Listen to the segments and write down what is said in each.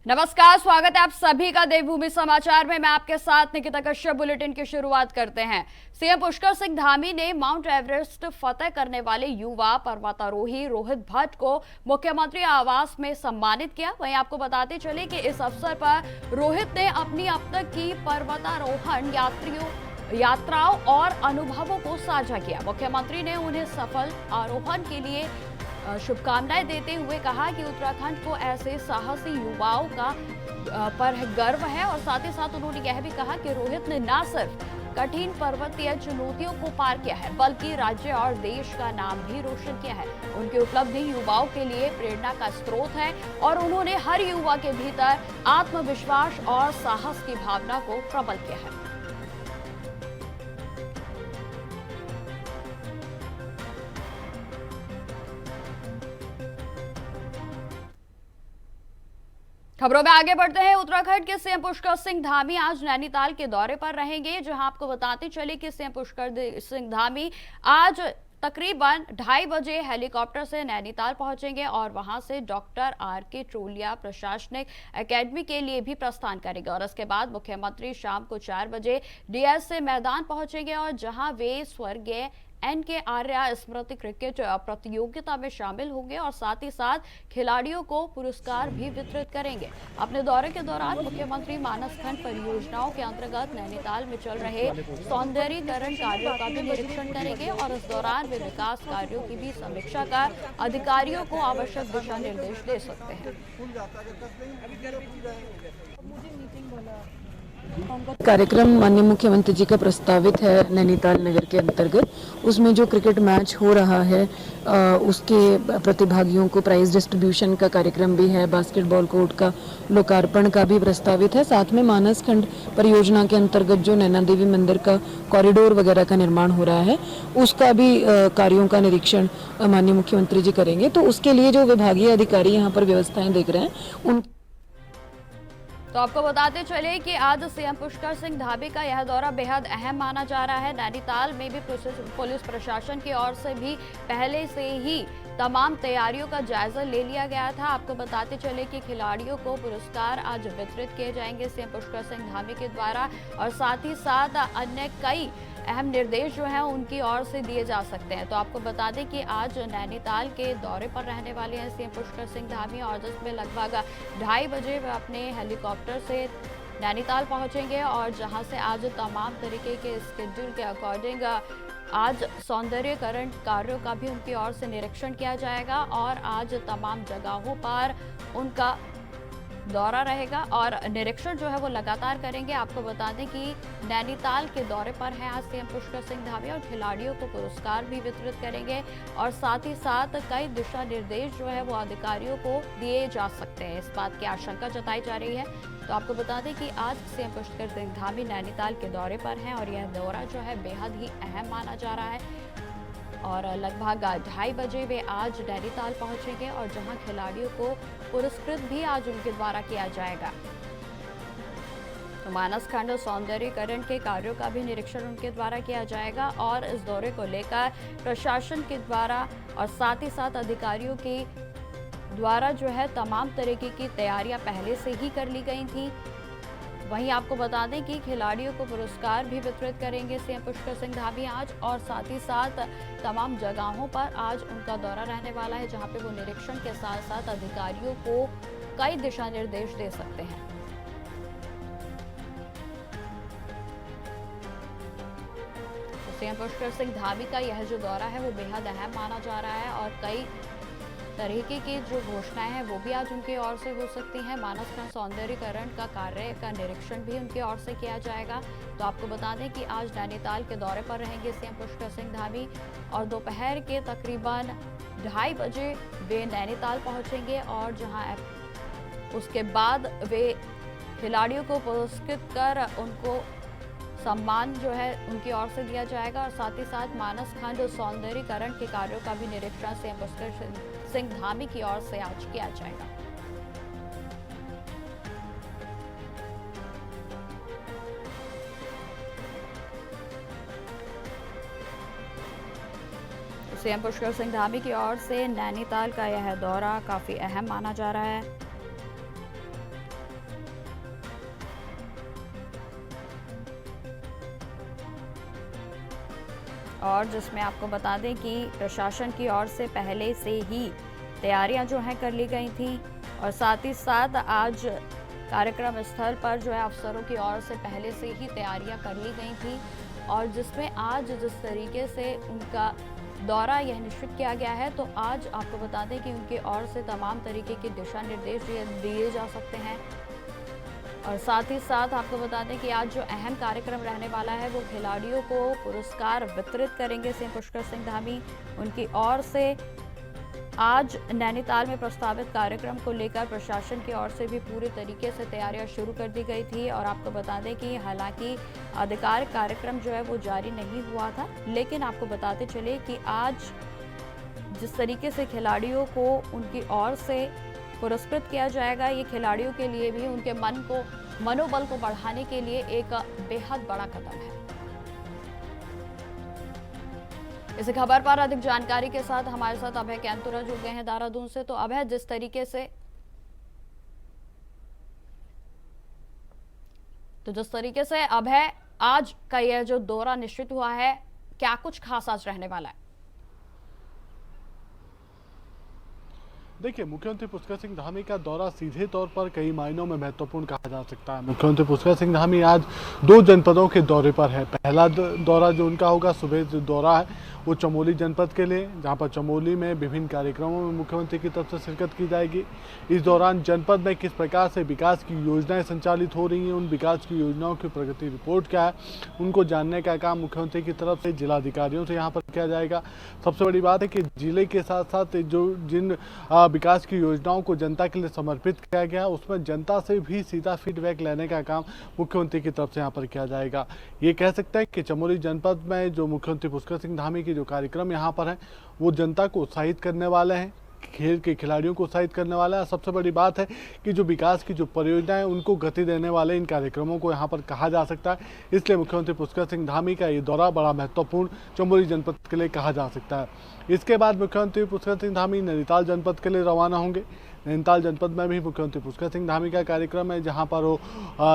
नमस्कार, स्वागत है आप सभी का देवभूमि समाचार में। मैं आपके साथ निकिता कश्यप। बुलेटिन की शुरुआत करते हैं। सीएम पुष्कर सिंह धामी ने माउंट एवरेस्ट फतेह करने वाले युवा पर्वतारोही रोहित भट्ट को मुख्यमंत्री आवास में सम्मानित किया। वहीं आपको बताते चले कि इस अवसर पर रोहित ने अपनी अब तक की पर्वतारोहण यात्राओं और अनुभवों को साझा किया। मुख्यमंत्री ने उन्हें सफल आरोहण के लिए शुभकामनाएं देते हुए कहा कि उत्तराखंड को ऐसे साहसी युवाओं का पर गर्व है। और साथ ही साथ उन्होंने यह भी कहा कि रोहित ने न सिर्फ कठिन पर्वतीय चुनौतियों को पार किया है, बल्कि राज्य और देश का नाम भी रोशन किया है। उनकी उपलब्धि युवाओं के लिए प्रेरणा का स्रोत है और उन्होंने हर युवा के भीतर आत्मविश्वास और साहस की भावना को प्रबल किया है। खबरों में आगे बढ़ते हैं। उत्तराखंड के सीएम पुष्कर सिंह धामी आज नैनीताल के दौरे पर रहेंगे, जहां आपको बताते चले कि सीएम पुष्कर सिंह धामी आज तकरीबन 2:30 बजे हेलीकॉप्टर से नैनीताल पहुंचेंगे और वहां से डॉक्टर आर.के. ट्रोलिया प्रशासनिक एकेडमी के लिए भी प्रस्थान करेंगे। और इसके बाद मुख्यमंत्री शाम को 4 बजे डीएस मैदान पहुंचेंगे और जहां वे स्वर्गीय एन.के. आर्या स्मृति क्रिकेट प्रतियोगिता में शामिल होंगे और साथ ही साथ खिलाड़ियों को पुरस्कार भी वितरित करेंगे। अपने दौरे के दौरान मुख्यमंत्री मानसखंड परियोजनाओं के अंतर्गत नैनीताल में चल रहे सौंदर्यीकरण कार्यों का भी निरीक्षण करेंगे और इस दौरान वे विकास कार्यों की भी समीक्षा कर अधिकारियों को आवश्यक दिशा निर्देश दे सकते हैं। कार्यक्रम माननीय मुख्यमंत्री जी का प्रस्तावित है नैनीताल नगर के अंतर्गत। उसमें जो क्रिकेट मैच हो रहा है उसके प्रतिभागियों को प्राइज डिस्ट्रीब्यूशन का कार्यक्रम भी है, बास्केटबॉल कोर्ट का लोकार्पण का भी प्रस्तावित है। साथ में मानसखंड परियोजना के अंतर्गत जो नैना देवी मंदिर का कॉरिडोर वगैरह का निर्माण हो रहा है उसका भी कार्यों का निरीक्षण माननीय मुख्यमंत्री जी करेंगे। तो उसके लिए जो विभागीय अधिकारी यहाँ पर व्यवस्थाएं देख रहे हैं उन तो आपको बताते चले कि आज सीएम पुष्कर सिंह धामी का यह दौरा बेहद अहम माना जा रहा है। नैनीताल में भी पुलिस प्रशासन की ओर से भी पहले से ही तमाम तैयारियों का जायजा ले लिया गया था। आपको बताते चले कि खिलाड़ियों को पुरस्कार आज वितरित किए जाएंगे सीएम पुष्कर सिंह धामी के द्वारा और साथ ही साथ अन्य कई अहम निर्देश जो हैं उनकी ओर से दिए जा सकते हैं। तो आपको बता दें कि आज नैनीताल के दौरे पर रहने वाले हैं सीएम पुष्कर सिंह धामी और जिसमें लगभग 2:30 बजे वे अपने हेलीकॉप्टर से नैनीताल पहुंचेंगे और जहां से आज तमाम तरीके के स्केड्यूल के अकॉर्डिंग आज सौंदर्यीकरण कार्यों का भी उनकी ओर से निरीक्षण किया जाएगा और आज तमाम जगहों पर उनका दौरा रहेगा और निरीक्षण जो है वो लगातार करेंगे। आपको बता दें कि नैनीताल के दौरे पर है आज सीएम पुष्कर सिंह धामी और खिलाड़ियों को पुरस्कार भी वितरित करेंगे और साथ ही साथ कई दिशा निर्देश जो है वो अधिकारियों को दिए जा सकते हैं, इस बात की आशंका जताई जा रही है। तो आपको बता दें कि आज सीएम पुष्कर सिंह धामी नैनीताल के दौरे पर हैं और यह दौरा जो है बेहद ही अहम माना जा रहा है और लगभग 2:30 बजे वे आज नैनीताल पहुंचेंगे और जहां खिलाड़ियों को पुरस्कृत भी आज उनके द्वारा किया जाएगा। तो मानसखंड सौंदर्यीकरण के कार्यों का भी निरीक्षण उनके द्वारा किया जाएगा और इस दौरे को लेकर प्रशासन के द्वारा और साथ ही साथ अधिकारियों के द्वारा जो है तमाम तरीके की तैयारियां पहले से ही कर ली गई थी। वहीं आपको बता दें कि खिलाड़ियों को पुरस्कार भी वितरित करेंगे सीएम पुष्कर सिंह धामी आज और साथ ही साथ तमाम जगहों पर आज उनका दौरा रहने वाला है, जहां पे वो निरीक्षण के साथ साथ अधिकारियों को कई दिशा निर्देश दे सकते हैं। तो सीएम पुष्कर सिंह धामी का यह जो दौरा है वो बेहद अहम माना जा रहा है और कई तरीके की जो घोषणाएं हैं वो भी आज उनकी ओर से हो सकती हैं। मानसखंड सौंदर्यीकरण का कार्य का निरीक्षण भी उनकी ओर से किया जाएगा। तो आपको बता दें कि आज नैनीताल के दौरे पर रहेंगे सीएम पुष्कर सिंह धामी और दोपहर के तकरीबन 2:30 बजे वे नैनीताल पहुंचेंगे और जहां उसके बाद वे खिलाड़ियों को पुरस्कृत कर उनको सम्मान जो है उनकी ओर से दिया जाएगा और साथ ही साथ मानसखंड सौंदर्यीकरण के कार्यों का भी निरीक्षण सीएम पुष्कर सिंह धामी की ओर से आज किया जाएगा। सीएम पुष्कर सिंह धामी की ओर से नैनीताल का यह दौरा काफी अहम माना जा रहा है और जिसमें आपको बता दें कि प्रशासन की ओर से पहले से ही तैयारियां जो हैं कर ली गई थी और साथ ही साथ आज कार्यक्रम स्थल पर जो है अफसरों की ओर से पहले से ही तैयारियां कर ली गई थी और जिसमें आज जिस तरीके से उनका दौरा यह निश्चित किया गया है, तो आज आपको बता दें कि उनकी ओर से तमाम तरीके के दिशा निर्देश दिए जा सकते हैं। और साथ ही साथ आपको बता दें कि आज जो अहम कार्यक्रम रहने वाला है वो खिलाड़ियों को पुरस्कार वितरित करेंगे सीएम पुष्कर सिंह धामी। उनकी ओर से आज नैनीताल में प्रस्तावित कार्यक्रम को लेकर प्रशासन की ओर से भी पूरी तरीके से तैयारियां शुरू कर दी गई थी और आपको बता दें कि हालांकि आधिकारिक कार्यक्रम जो है वो जारी नहीं हुआ था, लेकिन आपको बताते चले कि आज जिस तरीके से खिलाड़ियों को उनकी ओर से पुरस्कृत किया जाएगा, ये खिलाड़ियों के लिए भी उनके मनोबल को बढ़ाने के लिए एक बेहद बड़ा कदम है। इस खबर पर अधिक जानकारी के साथ हमारे साथ अभय कैंतुरा जुड़ गए हैं देहरादून से। तो अभय, जिस तरीके से अभय आज का यह जो दौरा निश्चित हुआ है, क्या कुछ खास आज रहने वाला है? देखिए, मुख्यमंत्री पुष्कर सिंह धामी का दौरा सीधे तौर पर कई मायनों में महत्वपूर्ण कहा जा सकता है। मुख्यमंत्री पुष्कर सिंह धामी आज 2 जनपदों के दौरे पर है। पहला दौरा जो उनका होगा, सुबह जो दौरा है वो चमोली जनपद के लिए, जहां पर चमोली में विभिन्न कार्यक्रमों में मुख्यमंत्री की तरफ से शिरकत की जाएगी। इस दौरान जनपद में किस प्रकार से विकास की योजनाएं संचालित हो रही हैं, उन विकास की योजनाओं की प्रगति रिपोर्ट क्या है, उनको जानने का काम मुख्यमंत्री की तरफ से जिलाधिकारियों से यहाँ पर किया जाएगा। सबसे बड़ी बात है कि जिले के साथ साथ जिन विकास की योजनाओं को जनता के लिए समर्पित किया गया, उसमें जनता से भी सीधा फीडबैक लेने का काम मुख्यमंत्री की तरफ से यहाँ पर किया जाएगा। ये कह सकते हैं कि चमोली जनपद में जो मुख्यमंत्री पुष्कर सिंह धामी की जो कार्यक्रम यहाँ पर है वो जनता को उत्साहित करने वाले हैं, खेल के खिलाड़ियों को उत्साहित करने वाला है। सबसे बड़ी बात है कि जो विकास की जो परियोजनाएं उनको गति देने वाले इन कार्यक्रमों को यहाँ पर कहा जा सकता है। इसलिए मुख्यमंत्री पुष्कर सिंह धामी का ये दौरा बड़ा महत्वपूर्ण चमोली जनपद के लिए कहा जा सकता है। इसके बाद मुख्यमंत्री पुष्कर सिंह धामी नैनीताल जनपद के लिए रवाना होंगे। नैनीताल जनपद में भी मुख्यमंत्री पुष्कर सिंह धामी का कार्यक्रम है, जहाँ पर वो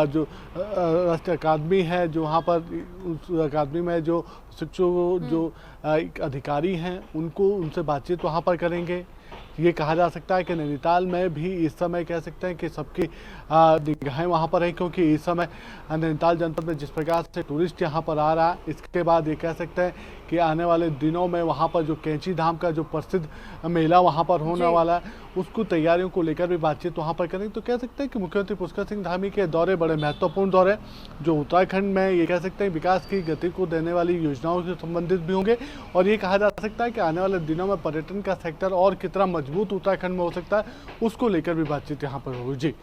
जो राष्ट्रीय अकादमी है, जो वहाँ पर उस अकादमी में जो शिक्षक जो अधिकारी हैं उनसे बातचीत वहाँ पर करेंगे। ये कहा जा सकता है कि नैनीताल में भी इस समय कह सकते हैं कि सबकी निगाहें वहाँ पर है, क्योंकि इस समय नैनीताल जनपद में जिस प्रकार से टूरिस्ट यहाँ पर आ रहा है, इसके बाद ये कह सकते हैं कि आने वाले दिनों में वहाँ पर जो कैंची धाम का जो प्रसिद्ध मेला वहाँ पर होने वाला है, उसको तैयारियों को लेकर भी बातचीत वहाँ पर करेंगे। तो कह सकते हैं कि मुख्यमंत्री पुष्कर सिंह धामी के दौरे बड़े महत्वपूर्ण दौरे जो उत्तराखंड में ये कह सकते हैं विकास की गति को देने वाली योजनाओं से संबंधित भी होंगे। और ये कहा जा सकता है कि आने वाले दिनों में पर्यटन का सेक्टर और कितना मजबूत उत्तराखंड में हो सकता है, उसको लेकर भी बातचीत यहाँ पर होगी। जी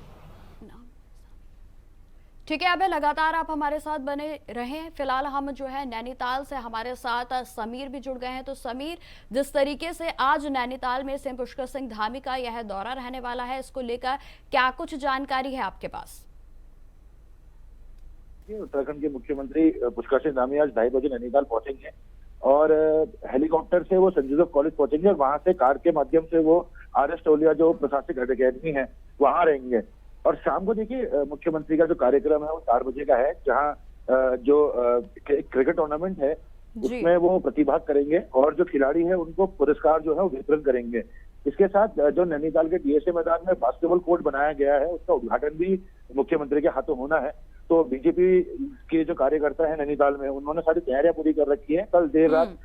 ठीक है अभय, लगातार आप हमारे साथ बने रहें। फिलहाल हम जो है नैनीताल से हमारे साथ समीर भी जुड़ गए हैं। तो समीर, जिस तरीके से आज नैनीताल में सीएम पुष्कर सिंह धामी का यह दौरा रहने वाला है, इसको लेकर क्या कुछ जानकारी है आपके पास? उत्तराखंड के मुख्यमंत्री पुष्कर सिंह धामी आज 2:30 बजे नैनीताल पहुंचेंगे और हेलीकॉप्टर से वो संत जोसेफ कॉलेज पहुंचेंगे और वहां से कार के माध्यम से वो आर.एस. टोलिया जो प्रशासनिक अकादमी है वहां रहेंगे। और शाम को देखिए मुख्यमंत्री का जो कार्यक्रम है वो 4 बजे का है, जहां जो क्रिकेट टूर्नामेंट है उसमें वो प्रतिभाग करेंगे और जो खिलाड़ी है उनको पुरस्कार जो है वो वितरण करेंगे। इसके साथ जो नैनीताल के डीएसए मैदान में बास्केटबॉल कोर्ट बनाया गया है उसका उद्घाटन भी मुख्यमंत्री के हाथों होना है। तो बीजेपी के जो कार्यकर्ता है नैनीताल में, उन्होंने सारी तैयारियां पूरी कर रखी है। कल देर रात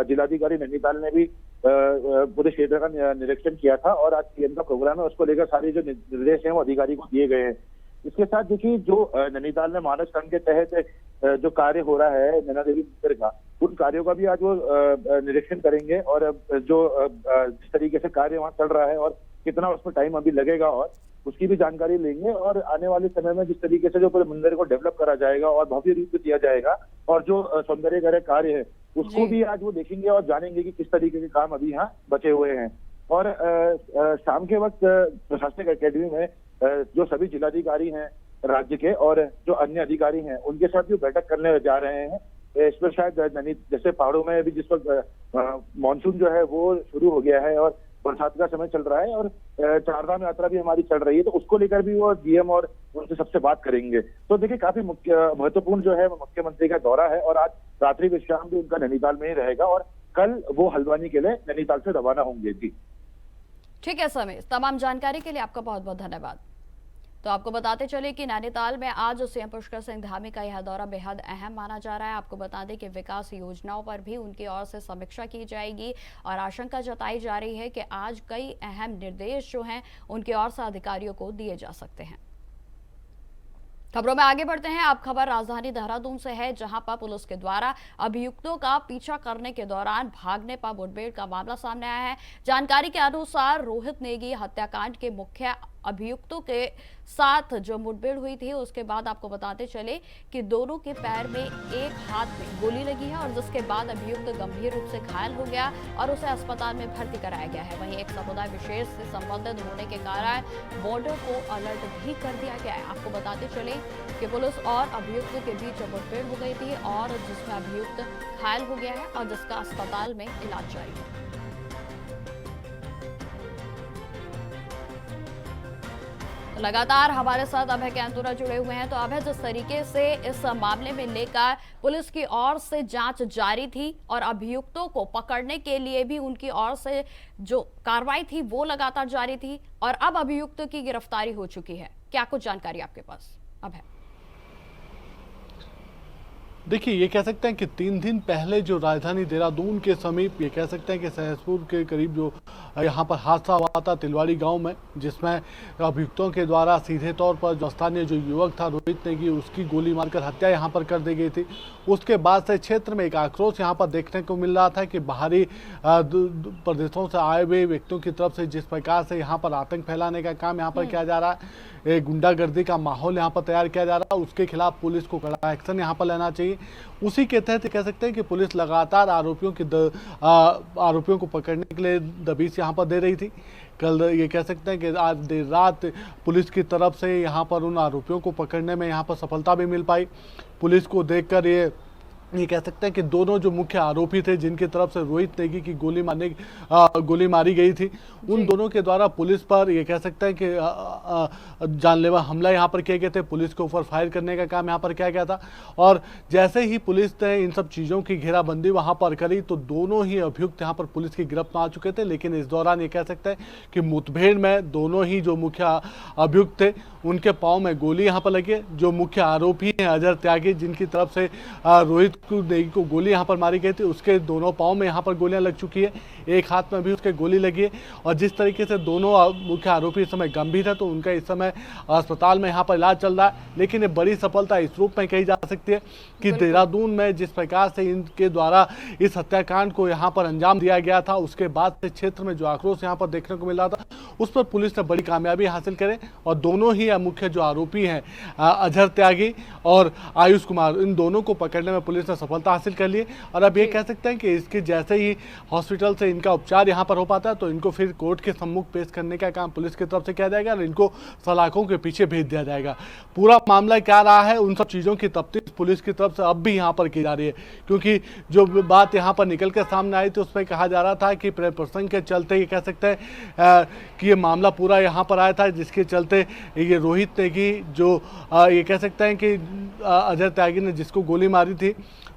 जिलाधिकारी नैनीताल ने भी पूरे क्षेत्र का निरीक्षण किया था और आज सीएम का प्रोग्राम है, उसको लेकर सारे जो निर्देश हैं वो अधिकारी को दिए गए हैं। इसके साथ देखिए जो नैनीताल में मानस खंड के तहत जो कार्य हो रहा है नैना देवी मंदिर का, उन कार्यों का भी आज वो निरीक्षण करेंगे और जो जिस तरीके से कार्य वहाँ चल रहा है और कितना उसमें टाइम अभी लगेगा और उसकी भी जानकारी लेंगे। और आने वाले समय में जिस तरीके से जो पूरे मंदिर को डेवलप करा जाएगा और भव्य रूप से दिया जाएगा और जो सौंदर्यीकरण कार्य है उसको भी आज वो देखेंगे और जानेंगे कि किस तरीके के काम अभी यहाँ बचे हुए हैं। और शाम के वक्त प्रशासनिक अकेडमी में जो सभी जिलाधिकारी हैं राज्य के और जो अन्य अधिकारी हैं उनके साथ भी बैठक करने जा रहे हैं। इसमें शायद जैसे पहाड़ों में भी जिस वक्त मानसून जो है वो शुरू हो गया है और बरसात का समय चल रहा है और चारधाम यात्रा भी हमारी चल रही है, तो उसको लेकर भी वो डीएम और उनसे सबसे बात करेंगे। तो देखिए काफी महत्वपूर्ण जो है वो मुख्यमंत्री का दौरा है और आज रात्रि विश्राम भी उनका नैनीताल में ही रहेगा और कल वो हल्द्वानी के लिए नैनीताल से रवाना होंगे। जी ठीक है समीर, तमाम जानकारी के लिए आपका बहुत बहुत धन्यवाद। तो आपको बताते चले कि नैनीताल में आज सीएम पुष्कर सिंह धामी का यह दौरा बेहद अहम माना जा रहा है। आपको बता दें कि विकास योजनाओं पर भी उनकी ओर से समीक्षा की जाएगी और आशंका जताई जा रही है कि आज कई अहम निर्देश जो हैं उनकी ओर से अधिकारियों को दिए जा सकते हैं। खबरों में आगे बढ़ते हैं। अब खबर राजधानी देहरादून से है, जहां पर पुलिस के द्वारा अभियुक्तों का पीछा करने के दौरान भागने पर मुठभेड़ का मामला सामने आया है। जानकारी के अनुसार रोहित नेगी हत्याकांड के मुख्य अभियुक्तों के साथ जो मुठभेड़ हुई थी, उसके बाद आपको बताते चले कि दोनों के पैर में एक हाथ में गोली लगी है और जिसके बाद अभियुक्त गंभीर रूप से घायल हो गया और उसे अस्पताल में भर्ती कराया गया है। वहीं एक समुदाय विशेष से संबंधित होने के कारण बॉर्डर को अलर्ट भी कर दिया गया है। आपको बताते चले कि पुलिस और अभियुक्त के बीच मुठभेड़ हो गई थी और जिसमें अभियुक्त घायल हो गया है और जिसका अस्पताल में इलाज जारी है। लगातार हमारे साथ अभय कैंतुरा जुड़े हुए हैं। तो अभय, जिस तरीके से इस मामले में लेकर पुलिस की ओर से जांच जारी थी और अभियुक्तों को पकड़ने के लिए भी उनकी ओर से जो कार्रवाई थी वो लगातार जारी थी और अब अभियुक्त की गिरफ्तारी हो चुकी है, क्या कुछ जानकारी आपके पास अभय? देखिए, ये कह सकते हैं कि 3 दिन पहले जो राजधानी देहरादून के समीप, ये कह सकते हैं कि सहसपुर के करीब जो यहाँ पर हादसा हुआ था तिलवाड़ी गांव में, जिसमें अभियुक्तों के द्वारा सीधे तौर पर जो स्थानीय जो युवक था रोहित नेगी, उसकी गोली मारकर हत्या यहाँ पर कर दी गई थी। उसके बाद से क्षेत्र में एक आक्रोश यहाँ पर देखने को मिल रहा था कि बाहरी प्रदेशों से आए हुए व्यक्तियों की तरफ से जिस प्रकार से यहाँ पर आतंक फैलाने का काम यहाँ पर किया जा रहा है, गुंडागर्दी का माहौल यहाँ पर तैयार किया जा रहा है, उसके खिलाफ पुलिस को कड़ा एक्शन यहाँ पर लेना चाहिए। उसी के तहत कह सकते हैं कि पुलिस लगातार आरोपियों को पकड़ने के लिए दबिश यहाँ पर दे रही थी। कल ये कह सकते हैं कि आज देर रात पुलिस की तरफ से यहाँ पर उन आरोपियों को पकड़ने में यहाँ पर सफलता भी मिल पाई। पुलिस को देखकर ये कह सकते हैं कि दोनों जो मुख्य आरोपी थे जिनकी तरफ से रोहित नेगी की गोली मारी गई थी, उन दोनों के द्वारा पुलिस पर ये कह सकते हैं कि जानलेवा हमला यहाँ पर किए गए थे। पुलिस के ऊपर फायर करने का काम यहाँ पर किया गया था और जैसे ही पुलिस ने इन सब चीज़ों की घेराबंदी वहाँ पर करी तो दोनों ही अभियुक्त यहाँ पर पुलिस की गिरफ्त में आ चुके थे। लेकिन इस दौरान ये कह सकते हैं कि मुठभेड़ में दोनों ही जो मुख्य अभियुक्त थे उनके पाँव में गोली यहाँ पर लगी है। जो मुख्य आरोपी हैं अजहर त्यागी, जिनकी तरफ से रोहित नेगी को गोली यहाँ पर मारी गई थी, उसके दोनों पाँव में यहाँ पर गोलियाँ लग चुकी है, एक हाथ में भी उसके गोली लगी है। और जिस तरीके से दोनों मुख्य आरोपी इस समय गंभीर है तो उनका इस समय अस्पताल में यहाँ पर इलाज चल रहा है। लेकिन ये बड़ी सफलता इस रूप में कही जा सकती है कि देहरादून में जिस प्रकार से इनके द्वारा इस हत्याकांड को यहाँ पर अंजाम दिया गया था, उसके बाद से क्षेत्र में जो आक्रोश यहाँ पर देखने को मिल रहा था, उस पर पुलिस ने बड़ी कामयाबी हासिल करे और दोनों ही मुख्य जो आरोपी हैं अजहर त्यागी और आयुष कुमार, इन दोनों को पकड़ने में पुलिस ने सफलता हासिल कर ली। और अब ये कह सकते हैं कि इसके जैसे ही हॉस्पिटल से इनका उपचार यहाँ पर हो पाता है तो इनको फिर कोर्ट के सम्मुख पेश करने का काम पुलिस की तरफ से किया जाएगा और इनको सलाखों के पीछे भेज दिया जाएगा। पूरा मामला क्या रहा है, उन सब चीज़ों की तफ्तीश पुलिस की तरफ से अब भी यहाँ पर की जा रही है, क्योंकि जो बात यहाँ पर निकल कर सामने आई थी उसमें कहा जा रहा था कि प्रसंग के चलते ये कह सकते हैं कि ये मामला पूरा यहाँ पर आया था, जिसके चलते ये रोहित नेगी जो ये कह सकते हैं कि अजहर त्यागी ने जिसको गोली मारी थी,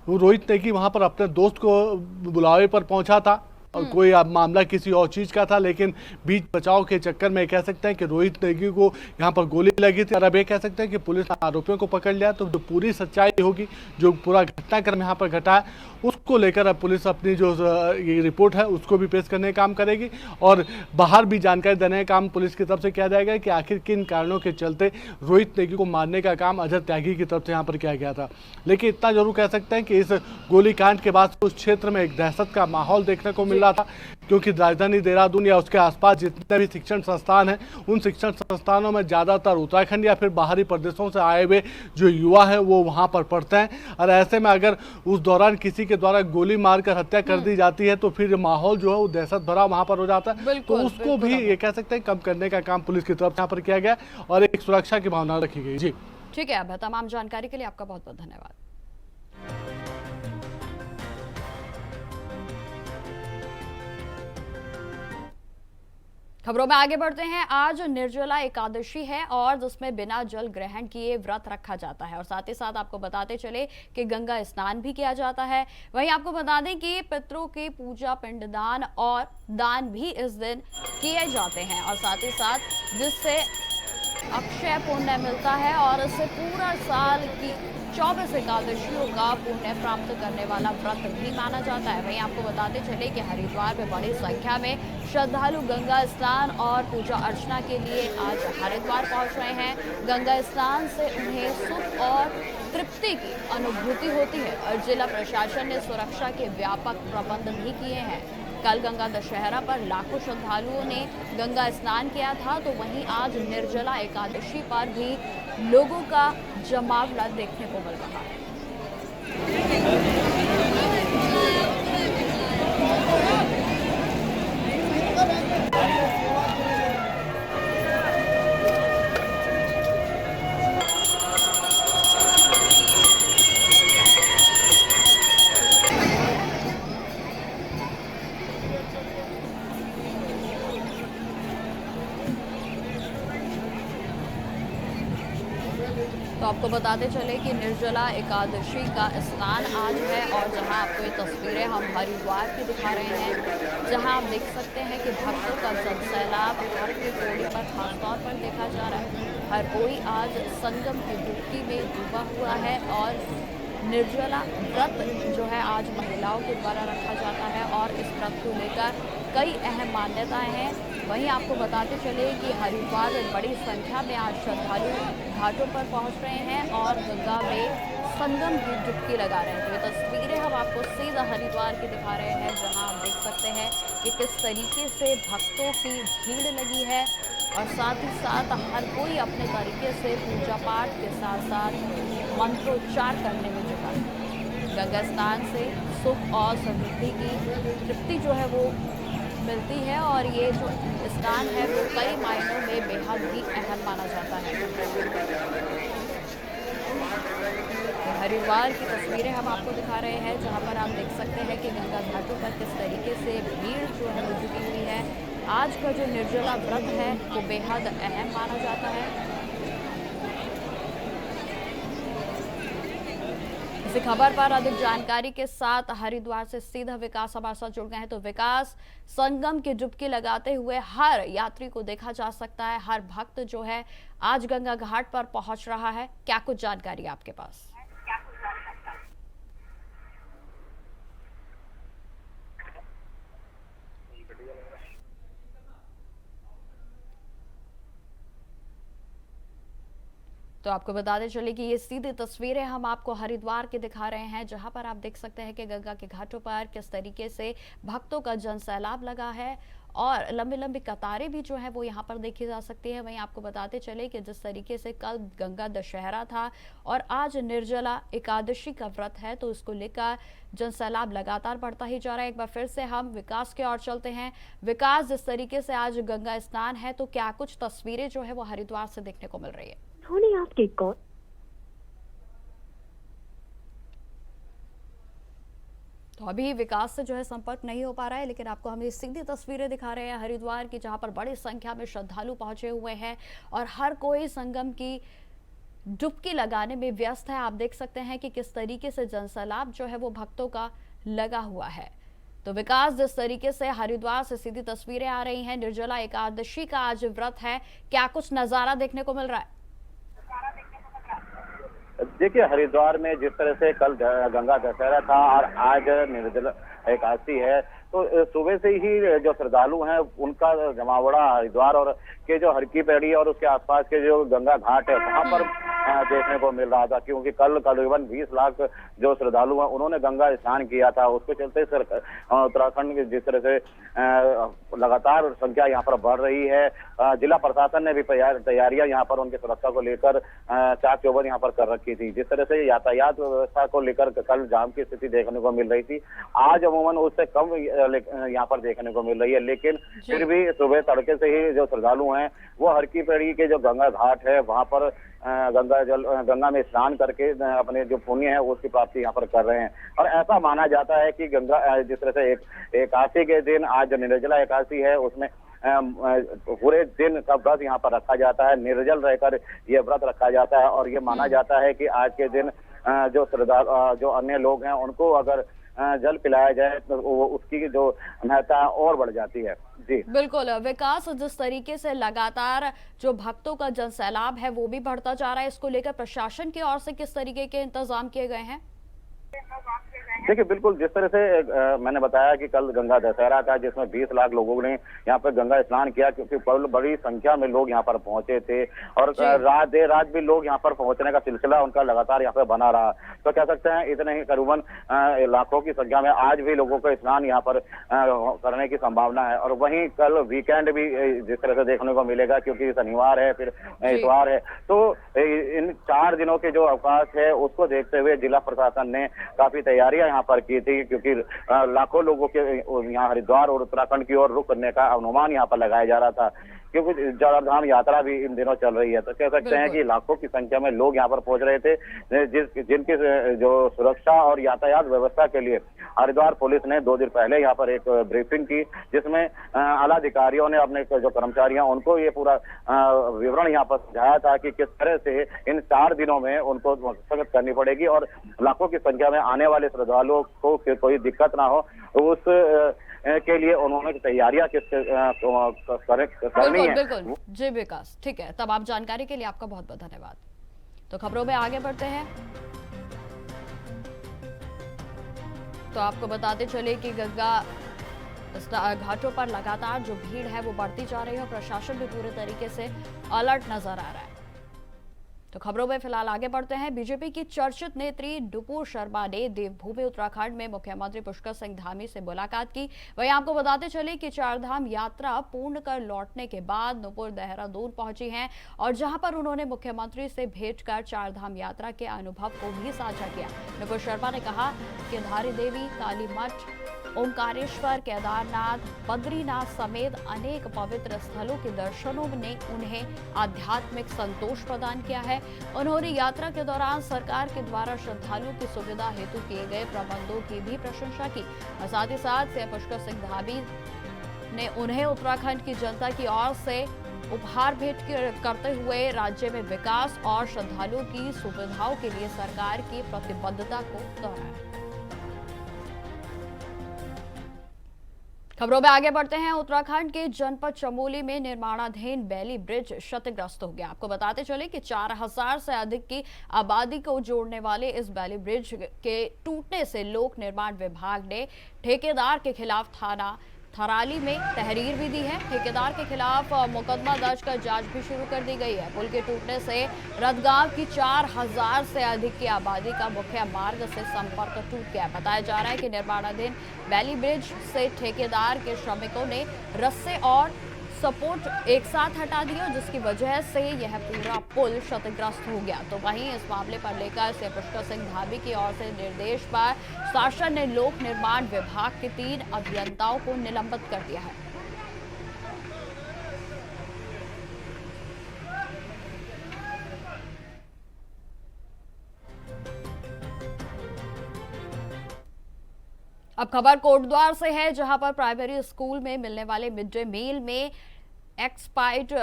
वो रोहित नेगी वहाँ पर अपने दोस्त को बुलावे पर पहुँचा था और कोई मामला किसी और चीज़ का था, लेकिन बीच बचाव के चक्कर में कह सकते हैं कि रोहित नेगी को यहाँ पर गोली लगी थी। और अब ये कह सकते हैं कि पुलिस ने आरोपियों को पकड़ लिया, तो जो पूरी सच्चाई होगी, जो पूरा घटनाक्रम यहाँ पर घटा है, उसको लेकर अब पुलिस अपनी जो ये रिपोर्ट है उसको भी पेश करने का काम करेगी और बाहर भी जानकारी देने का काम पुलिस की तरफ से किया जाएगा कि आखिर किन कारणों के चलते रोहित नेगी को मारने का काम अजहर त्यागी की तरफ से यहाँ पर किया गया था। लेकिन इतना जरूर कह सकते हैं कि इस गोलीकांड के बाद उस क्षेत्र में एक दहशत का माहौल देखने को मिल रहा था, क्योंकि राजधानी देहरादून या उसके आसपास जितने भी शिक्षण संस्थान हैं, उन शिक्षण संस्थानों में ज़्यादातर उत्तराखंड या फिर बाहरी प्रदेशों से आए हुए जो युवा हैं वो वहाँ पर पढ़ते हैं। और ऐसे में अगर उस दौरान किसी के द्वारा गोली मारकर हत्या कर दी जाती है तो फिर माहौल जो है वो दहशत भरा वहाँ पर हो जाता है, तो उसको भी ये कह सकते हैं कम करने का काम पुलिस की तरफ से यहाँ पर किया गया और एक सुरक्षा की भावना रखी गई। जी ठीक है, अब तमाम जानकारी के लिए आपका बहुत बहुत धन्यवाद। खबरों में आगे बढ़ते हैं। आज निर्जला एकादशी है और जिसमें बिना जल ग्रहण किए व्रत रखा जाता है और साथ ही साथ आपको बताते चले कि गंगा स्नान भी किया जाता है। वहीं आपको बता दें कि पितरों की पूजा, पिंडदान और दान भी इस दिन किए जाते हैं और साथ ही साथ जिससे अक्षय पुण्य मिलता है और इससे पूरा साल की 24 एकादशियों का पुण्य प्राप्त करने वाला व्रत भी माना जाता है। वहीं आपको बताते चले कि हरिद्वार में बड़ी संख्या में श्रद्धालु गंगा स्नान और पूजा अर्चना के लिए आज हरिद्वार पहुंच रहे हैं। गंगा स्नान से उन्हें सुख और तृप्ति की अनुभूति होती है और जिला प्रशासन ने सुरक्षा के व्यापक प्रबंध भी किए हैं। कल गंगा दशहरा पर लाखों श्रद्धालुओं ने गंगा स्नान किया था, तो वहीं आज निर्जला एकादशी पर भी लोगों का जमावड़ा देखने को मिल रहा है। तो आपको बताते चले कि निर्जला एकादशी का स्नान आज है और जहां आपको ये तस्वीरें हम हरिद्वार की दिखा रहे हैं, जहां आप देख सकते हैं कि भक्तों का जनसैलाब हर की पौड़ी पर खासतौर पर देखा जा रहा है। हर कोई आज संगम की डुबकी में डूबा हुआ है और निर्जला व्रत जो है आज महिलाओं के द्वारा रखा जाता है और इस व्रत को लेकर कई अहम मान्यताएं हैं। वहीं आपको बताते चले कि हरिद्वार में बड़ी संख्या में आज श्रद्धालु घाटों पर पहुंच रहे हैं और गंगा में संगम की डुबकी लगा रहे हैं। तो ये तस्वीरें हम आपको सीधा हरिद्वार की दिखा रहे हैं, जहां आप देख सकते हैं कि किस तरीके से भक्तों की भीड़ लगी है और साथ ही साथ हर कोई अपने तरीके से पूजा पाठ के साथ साथ मंत्रोच्चार करने में जुटा है। गंगा स्नान से सुख और समृद्धि की तृप्ति जो है वो मिलती है और ये जो स्नान है वो कई मायनों में बेहद ही अहम माना जाता है। हरिद्वार की तस्वीरें हम आपको दिखा रहे हैं, जहां पर आप देख सकते हैं कि गंगा घाटों पर किस तरीके से भीड़ जो है वो जुटी हुई है। आज का जो निर्जला व्रत है वो बेहद अहम माना जाता है। इसी खबर पर अधिक जानकारी के साथ हरिद्वार से सीधा विकास हमारे साथ जुड़ गए हैं। तो विकास, संगम की डुबकी लगाते हुए हर यात्री को देखा जा सकता है, हर भक्त जो है आज गंगा घाट पर पहुंच रहा है, क्या कुछ जानकारी आपके पास? तो आपको बताते चले कि ये सीधी तस्वीरें हम आपको हरिद्वार के दिखा रहे हैं, जहां पर आप देख सकते हैं कि गंगा के घाटों पर किस तरीके से भक्तों का जनसैलाब लगा है और लंबी लंबी कतारें भी जो है वो यहाँ पर देखी जा सकती है। वहीं आपको बताते चले कि जिस तरीके से कल गंगा दशहरा था और आज निर्जला एकादशी का व्रत है, तो इसको लेकर जनसैलाब लगातार बढ़ता ही जा रहा है। एक बार फिर से हम विकास के ओर चलते हैं। विकास, जिस तरीके से आज गंगा स्नान है, तो क्या कुछ तस्वीरें जो है वो हरिद्वार से देखने को मिल रही है? आपके कॉल तो अभी विकास से जो है संपर्क नहीं हो पा रहा है, लेकिन आपको हम ये सीधी तस्वीरें दिखा रहे हैं हरिद्वार की, जहां पर बड़ी संख्या में श्रद्धालु पहुंचे हुए हैं और हर कोई संगम की डुबकी लगाने में व्यस्त है। आप देख सकते हैं कि किस तरीके से जनसैलाब जो है वो भक्तों का लगा हुआ है। तो विकास, जिस तरीके से हरिद्वार से सीधी तस्वीरें आ रही हैं, निर्जला एकादशी का आज व्रत है, क्या कुछ नजारा देखने को मिल रहा है? देखिए, हरिद्वार में जिस तरह से कल गंगा दशहरा था और आज निर्जला एकादशी है, तो सुबह से ही जो श्रद्धालु हैं उनका जमावड़ा हरिद्वार और के जो हरकी पैड़ी और उसके आसपास के जो गंगा घाट है वहां पर देखने को मिल रहा था, क्योंकि कल करीबन 20 लाख जो श्रद्धालु हैं उन्होंने गंगा स्नान किया था। उसके चलते उत्तराखंड की जिस तरह से लगातार संख्या यहाँ पर बढ़ रही है, जिला प्रशासन ने भी तैयारियां यहाँ पर उनकी सुरक्षा को लेकर चाक चौबंद यहाँ पर कर रखी थी। जिस तरह से यातायात व्यवस्था को लेकर कल जाम की स्थिति देखने को मिल रही थी, आज अमूमन उससे कम यहाँ पर देखने को मिल रही है, लेकिन फिर भी सुबह तड़के से ही जो श्रद्धालु हैं वो हरकी पैड़ी के जो गंगा घाट है वहां पर गंगा में स्नान करके अपने जो पुण्य है उसकी प्राप्ति यहाँ पर कर रहे हैं। और ऐसा माना जाता है कि गंगा जिस तरह से एकादशी के दिन आज जो निर्जला एकादशी है उसमें पूरे दिन का व्रत यहाँ पर रखा जाता है, निर्जल रहकर ये व्रत रखा जाता है। और ये माना जाता है कि आज के दिन जो श्रद्धा जो अन्य लोग हैं उनको अगर जल पिलाया जाए तो उसकी जो महत्ता और बढ़ जाती है। जी बिल्कुल विकास, जिस तरीके से लगातार जो भक्तों का जन सैलाब है वो भी बढ़ता जा रहा है, इसको लेकर प्रशासन की ओर से किस तरीके के इंतजाम किए गए हैं? देखिए, बिल्कुल जिस तरह से मैंने बताया कि कल गंगा दशहरा था जिसमें 20 लाख लोगों ने यहाँ पर गंगा स्नान किया, क्योंकि बड़ी संख्या में लोग यहाँ पर पहुंचे थे और देर रात भी लोग यहाँ पर पहुंचने का सिलसिला उनका लगातार यहाँ पर बना रहा। तो कह सकते हैं इतने ही करीबन लाखों की संख्या में आज भी लोगों को स्नान यहाँ पर करने की संभावना है। और वहीं कल वीकेंड भी जिस तरह से देखने को मिलेगा, क्योंकि शनिवार है फिर इतवार है, तो इन 4 दिनों के जो अवकाश है उसको देखते हुए जिला प्रशासन ने काफी तैयारियां यहाँ पर की थी, क्योंकि लाखों लोगों के यहाँ हरिद्वार और उत्तराखंड की ओर रुख करने का अनुमान यहाँ पर लगाया जा रहा था, क्योंकि चारधाम यात्रा भी इन दिनों चल रही है। तो कह सकते हैं कि लाखों की संख्या में लोग यहाँ पर पहुंच रहे थे, जिनकी जो सुरक्षा और यातायात व्यवस्था के लिए हरिद्वार पुलिस ने 2 दिन पहले यहाँ पर एक ब्रीफिंग की, जिसमें आला अधिकारियों ने अपने जो कर्मचारी हैं उनको ये पूरा विवरण यहाँ पर समझाया था कि किस तरह से इन 4 दिनों में उनको मशक्कत करनी पड़ेगी और लाखों की संख्या में आने वाले श्रद्धालुओं को कोई दिक्कत ना हो, उस के लिए उन्होंने तैयारियां करनी है। बिल्कुल जी विकास, ठीक है। तमाम जानकारी के लिए आपका बहुत बहुत धन्यवाद। तो खबरों में आगे बढ़ते हैं। तो आपको बताते चले कि गंगा घाटों पर लगातार जो भीड़ है वो बढ़ती जा रही है और प्रशासन भी पूरे तरीके से अलर्ट नजर आ रहा है। तो खबरों में फिलहाल आगे बढ़ते हैं। बीजेपी की चर्चित नेत्री नुपुर शर्मा ने देवभूमि उत्तराखंड में मुख्यमंत्री पुष्कर सिंह धामी से मुलाकात की। वहीं आपको बताते चले कि चारधाम यात्रा पूर्ण कर लौटने के बाद नुपुर देहरादून पहुंची हैं और जहां पर उन्होंने मुख्यमंत्री से भेंट कर चारधाम यात्रा के अनुभव को भी साझा किया। नुपुर शर्मा ने कहा कि धारी देवी, काली मठ, ओंकारेश्वर, केदारनाथ, बद्रीनाथ समेत अनेक पवित्र स्थलों के दर्शनों ने उन्हें आध्यात्मिक संतोष प्रदान किया है। उन्होंने यात्रा के दौरान सरकार के द्वारा श्रद्धालुओं की सुविधा हेतु किए गए प्रबंधों की भी प्रशंसा की और साथ ही साथ सीएम पुष्कर सिंह धामी ने उन्हें उत्तराखंड की जनता की ओर से उपहार भेंट करते हुए राज्य में विकास और श्रद्धालुओं की सुविधाओं के लिए सरकार की प्रतिबद्धता को दोहराया। खबरों में आगे बढ़ते हैं। उत्तराखंड के जनपद चमोली में निर्माणाधीन बैली ब्रिज क्षतिग्रस्त हो गया। आपको बताते चले कि 4000 से अधिक की आबादी को जोड़ने वाले इस बैली ब्रिज के टूटने से लोक निर्माण विभाग ने ठेकेदार के खिलाफ थाना थराली में तहरीर भी दी है। ठेकेदार के खिलाफ मुकदमा दर्ज कर जांच भी शुरू कर दी गई है। पुल के टूटने से रतगांव की 4000 से अधिक की आबादी का मुख्य मार्ग से संपर्क टूट गया। बताया जा रहा है कि निर्माणाधीन बैली ब्रिज से ठेकेदार के श्रमिकों ने रस्से और सपोर्ट एक साथ हटा दिया, जिसकी वजह से यह पूरा पुल क्षतिग्रस्त हो गया। तो वहीं इस मामले पर लेकर सीएम पुष्कर सिंह धामी की ओर से निर्देश पर शासन ने लोक निर्माण विभाग के 3 अभियंताओं को निलंबित कर दिया है। अब खबर कोटद्वार से है, जहां पर प्राइमरी स्कूल में मिलने वाले मिड डे मील में एक्सपायरी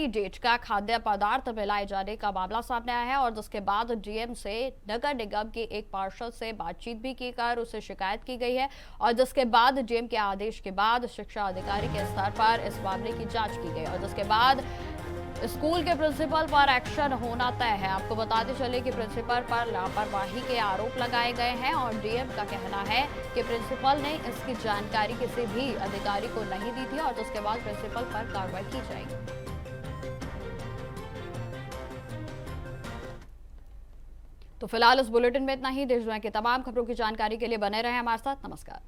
डेट का खाद्य पदार्थ मिलाए जाने का मामला सामने आया है और जिसके बाद डीएम से नगर निगम के एक पार्षद से बातचीत भी की कर उसे शिकायत की गई है और जिसके बाद डीएम के आदेश के बाद शिक्षा अधिकारी के स्तर पर इस मामले की जांच की गई और जिसके बाद स्कूल के प्रिंसिपल पर एक्शन होना तय है। आपको बताते चले कि प्रिंसिपल पर लापरवाही के आरोप लगाए गए हैं और डीएम का कहना है कि प्रिंसिपल ने इसकी जानकारी किसी भी अधिकारी को नहीं दी थी और जिसके बाद प्रिंसिपल पर कार्रवाई की जाएगी। तो फिलहाल इस बुलेटिन में इतना ही। देश दुनिया की तमाम खबरों की जानकारी के लिए बने रहें हमारे साथ। नमस्कार।